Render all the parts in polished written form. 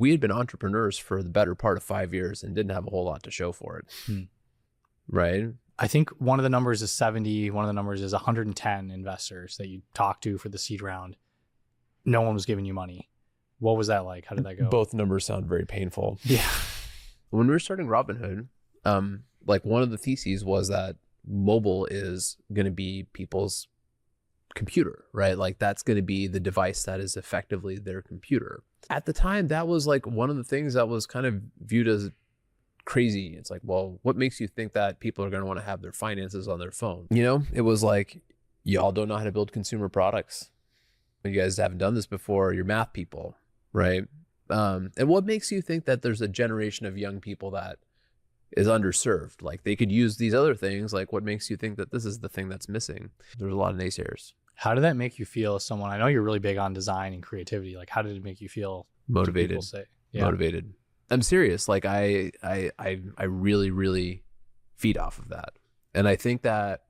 we had been entrepreneurs for the better part of 5 years and didn't have a whole lot to show for it. Right. I think one of the numbers is 70. One of the numbers is 110 investors that you talked to for the seed round. No one was giving you money. What was that like? How did that go? Both numbers sound very painful. Yeah. When we were starting Robinhood, like one of the theses was that mobile is going to be people's computer, right? Like that's going to be the device that is effectively their computer. At the time, that was like one of the things that was kind of viewed as crazy. It's like, well, what makes you think that people are going to want to have their finances on their phone? You know, it was like, y'all don't know how to build consumer products. You guys haven't done this before. You're math people, right? And what makes you think that there's a generation of young people that is underserved? Like they could use these other things. Like what makes you think that this is the thing that's missing? There's a lot of naysayers. How did that make you feel as someone? I know you're really big on design and creativity. Like how did it make you feel? Motivated. Motivated. I'm serious. Like I really, really feed off of that. And I think that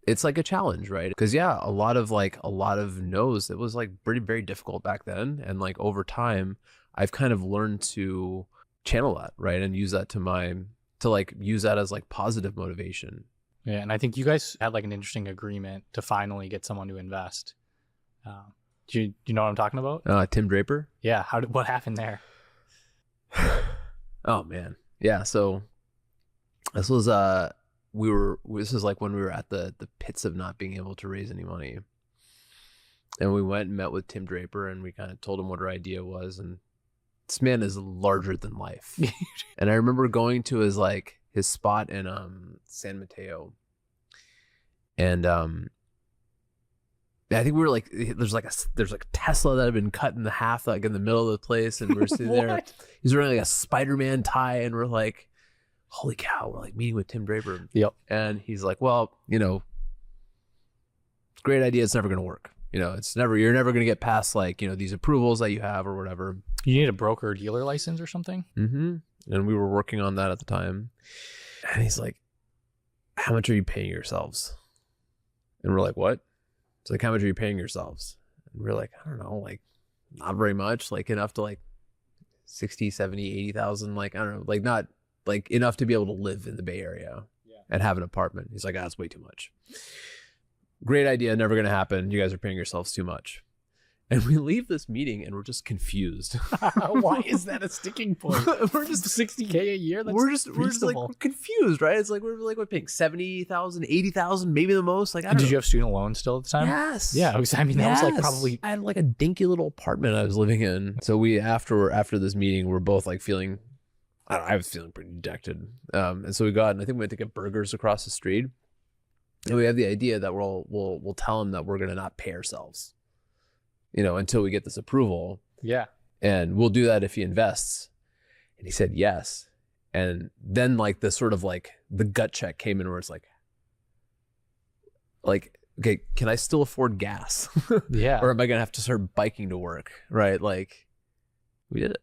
it's like a challenge, right? Because yeah, a lot of no's, it was like very difficult back then. And like over time, I've kind of learned to channel that, right? And use that use that as like positive motivation. Yeah. And I think you guys had like an interesting agreement to finally get someone to invest. Do you know what I'm talking about? Tim Draper? Yeah. What happened there? Oh man. Yeah. So this was this is like when we were at the pits of not being able to raise any money. And we went and met with Tim Draper and we kind of told him what our idea was. And this man is larger than life. And I remember going to his spot in San Mateo. And I think we were like, there's like a Tesla that had been cut in half, like in the middle of the place. And we were sitting there, he's wearing like a Spider-Man tie. And we're like, holy cow, we're like meeting with Tim Draper. Yep. And he's like, well, you know, great idea. It's never going to work. You know, you're never going to get past like, you know, these approvals that you have or whatever. You need a broker dealer license or something? Mm-hmm. And we were working on that at the time. And he's like, how much are you paying yourselves? And we're like, what? It's like, how much are you paying yourselves? And we're like, I don't know, like not very much, like enough to like 60, 70, 80,000. Like, I don't know, like not like enough to be able to live in the Bay Area and have an apartment. He's like, that's way too much. Great idea. Never going to happen. You guys are paying yourselves too much. And we leave this meeting and we're just confused. Why is that a sticking point? We're just $60K a year. That's we're just like confused, right? It's like we're paying 70,000, 80,000, maybe the most. Like, I don't know. Did you have student loans still at the time? Yes. Yeah. I mean, that was like probably. I had like a dinky little apartment I was living in. So we after this meeting, we're both like feeling. I was feeling pretty dejected. And so we got, and I think we went to get burgers across the street. And we have the idea that we'll tell him that we're gonna not pay ourselves, you know, until we get this approval. Yeah. And we'll do that if he invests. And he said yes. And then like the sort of like the gut check came in where it's like, okay, can I still afford gas? Yeah. Or am I gonna have to start biking to work? Right? Like we did it.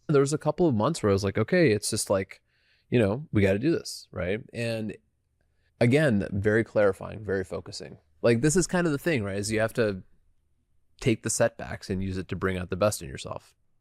There was a couple of months where I was like, okay, it's just like, you know, we got to do this. Right. And again, very clarifying, very focusing. Like this is kind of the thing, right? Is you have to take the setbacks and use it to bring out the best in yourself.